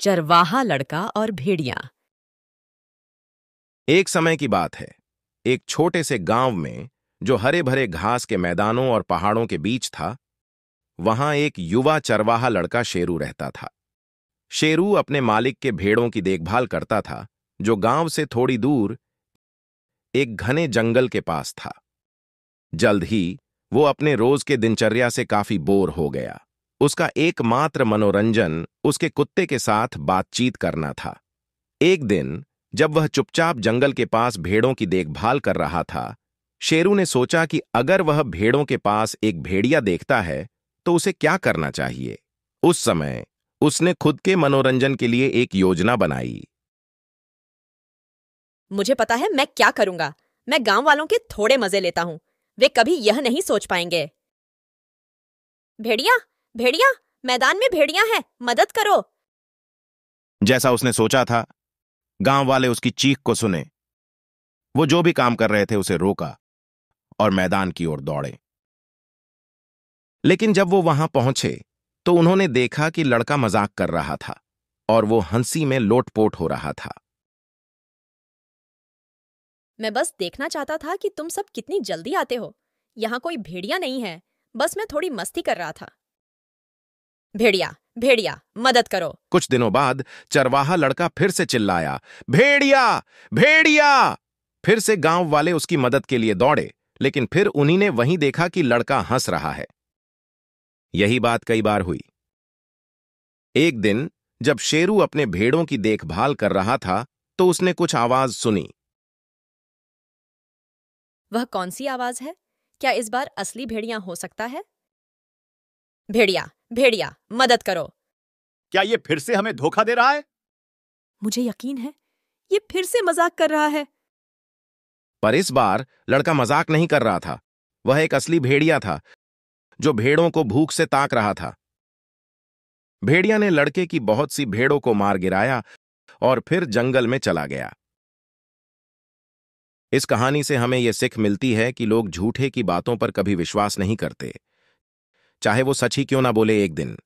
चरवाहा लड़का और भेड़िया। एक समय की बात है। एक छोटे से गांव में, जो हरे भरे घास के मैदानों और पहाड़ों के बीच था, वहां एक युवा चरवाहा लड़का शेरू रहता था। शेरू अपने मालिक के भेड़ों की देखभाल करता था, जो गांव से थोड़ी दूर एक घने जंगल के पास था। जल्द ही वो अपने रोज के दिनचर्या से काफी बोर हो गया। उसका एकमात्र मनोरंजन उसके कुत्ते के साथ बातचीत करना था। एक दिन जब वह चुपचाप जंगल के पास भेड़ों की देखभाल कर रहा था, शेरू ने सोचा कि अगर वह भेड़ों के पास एक भेड़िया देखता है तो उसे क्या करना चाहिए। उस समय उसने खुद के मनोरंजन के लिए एक योजना बनाई। मुझे पता है मैं क्या करूंगा। मैं गांव वालों के थोड़े मजे लेता हूं। वे कभी यह नहीं सोच पाएंगे। भेड़िया, भेड़िया, मैदान में भेड़िया है, मदद करो। जैसा उसने सोचा था, गांव वाले उसकी चीख को सुने। वो जो भी काम कर रहे थे उसे रोका और मैदान की ओर दौड़े। लेकिन जब वो वहां पहुंचे तो उन्होंने देखा कि लड़का मजाक कर रहा था और वो हंसी में लोटपोट हो रहा था। मैं बस देखना चाहता था कि तुम सब कितनी जल्दी आते हो। यहाँ कोई भेड़िया नहीं है, बस मैं थोड़ी मस्ती कर रहा था। भेड़िया, भेड़िया, मदद करो। कुछ दिनों बाद चरवाहा लड़का फिर से चिल्लाया, भेड़िया, भेड़िया। फिर से गांव वाले उसकी मदद के लिए दौड़े, लेकिन फिर उन्हीं ने वहीं देखा कि लड़का हंस रहा है। यही बात कई बार हुई। एक दिन जब शेरू अपने भेड़ों की देखभाल कर रहा था तो उसने कुछ आवाज सुनी। वह कौन सी आवाज है? क्या इस बार असली भेड़िया हो सकता है? भेड़िया, भेड़िया, मदद करो। क्या ये फिर से हमें धोखा दे रहा है? मुझे यकीन है ये फिर से मजाक कर रहा है। पर इस बार लड़का मजाक नहीं कर रहा था। वह एक असली भेड़िया था, जो भेड़ों को भूख से ताक रहा था। भेड़िया ने लड़के की बहुत सी भेड़ों को मार गिराया और फिर जंगल में चला गया। इस कहानी से हमें यह सीख मिलती है कि लोग झूठे की बातों पर कभी विश्वास नहीं करते, चाहे वो सच ही क्यों ना बोले एक दिन।